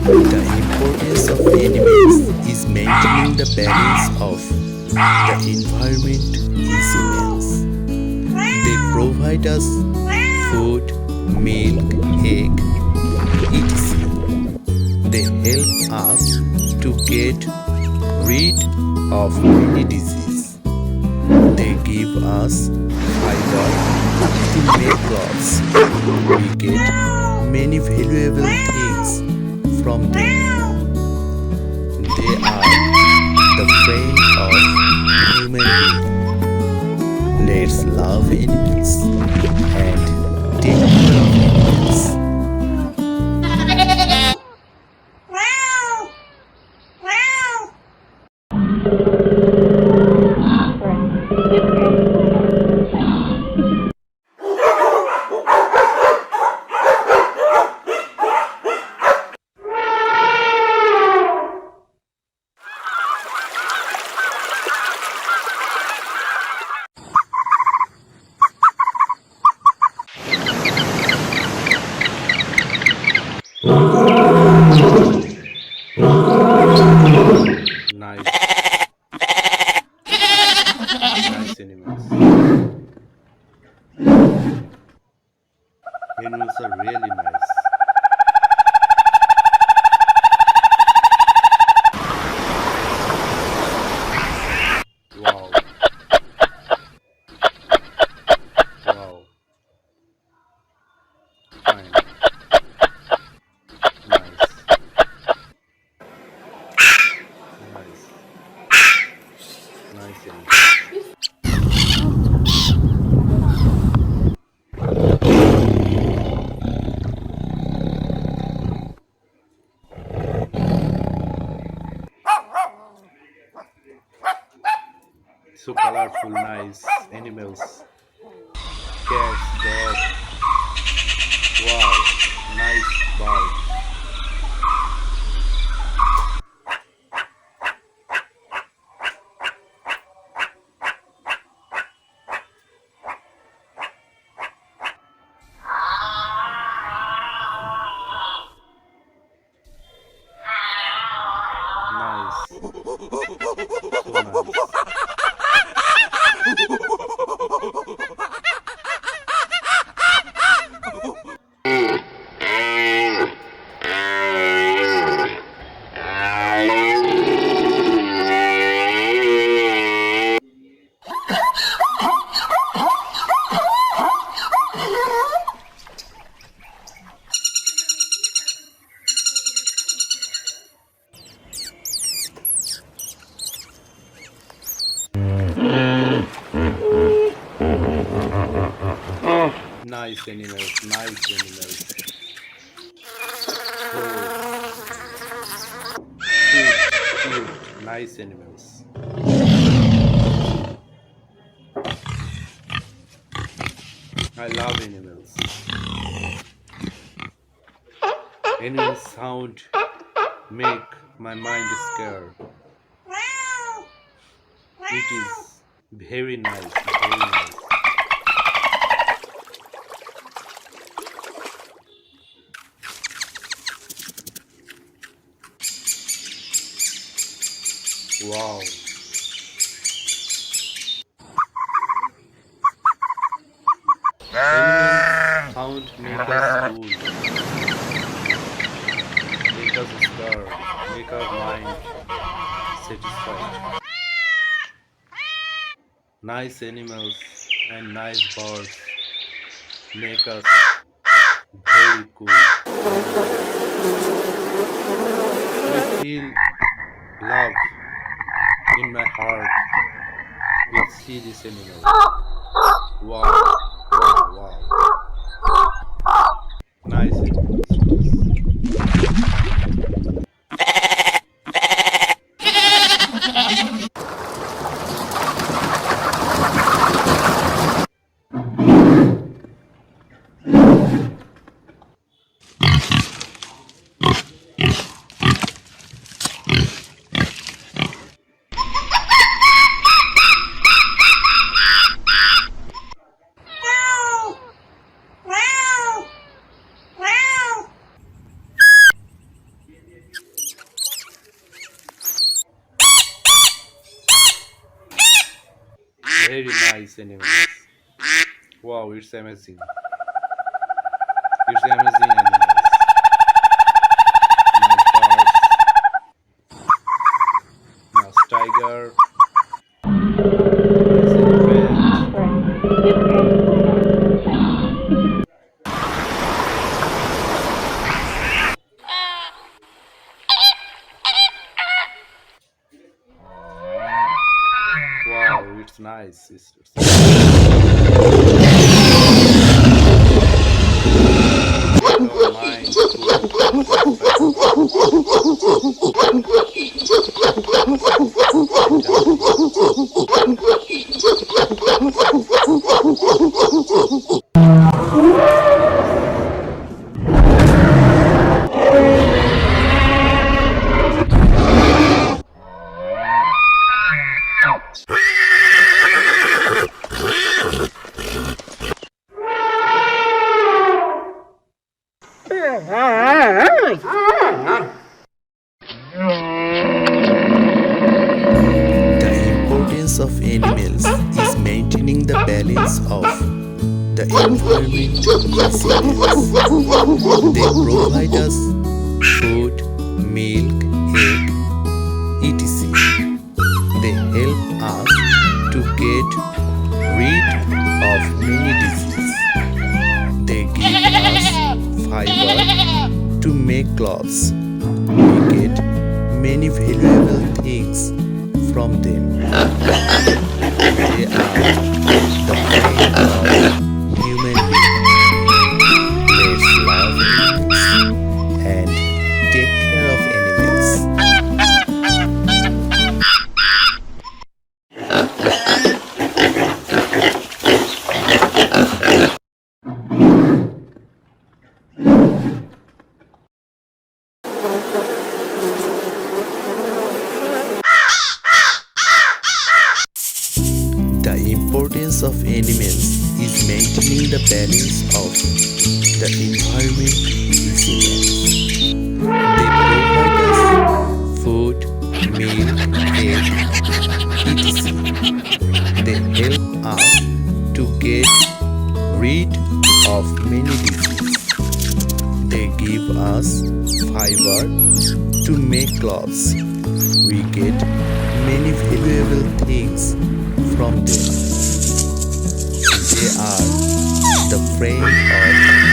The importance of animals is maintaining the balance of the environment is immense. They provide us food, milk, egg, etc. They help us to get rid of many diseases. They give us fiber to make clothes. We get many valuable things from them. They are the friend of human being. Let's love animals and take care of animals. Nice. Nice animals. Animals are really nice. Wow. Wow. Fine. Nice. Nice. Nice animals. So colorful, nice animals. Cats, dog. Wow, nice bird. Nice. So nice. Nice animals, nice animals. Oh, cute, nice animals. I love animals. Animals sound make my mind scared. It is very nice, very nice. Wow. Animals sound make us cool, make us scared, make our mind satisfied. Nice animals and nice birds make us very cool. I feel love in my heart will see this animal. Wow, wow, wow. Nice animals. very nice animals. Wow, it's amazing. It's amazing animals. Nice birds, nice tiger, nice elephant. Wow, it's nice. Make our mind The importance of animals is maintaining the balance of the environment resilience. They provide us food, milk, egg, etc. They help us to get rid of many diseases. They give us fiber to make clothes. We get many valuable things from them. They are the friend of human beings. Let's love animals and take care of animals. The importance of animals is maintaining the balance of the environment resilience. They provide us food, milk, egg, etc. They help us to get rid of many diseases. They give us fiber to make clothes. We get many valuable things from them. They are the friend of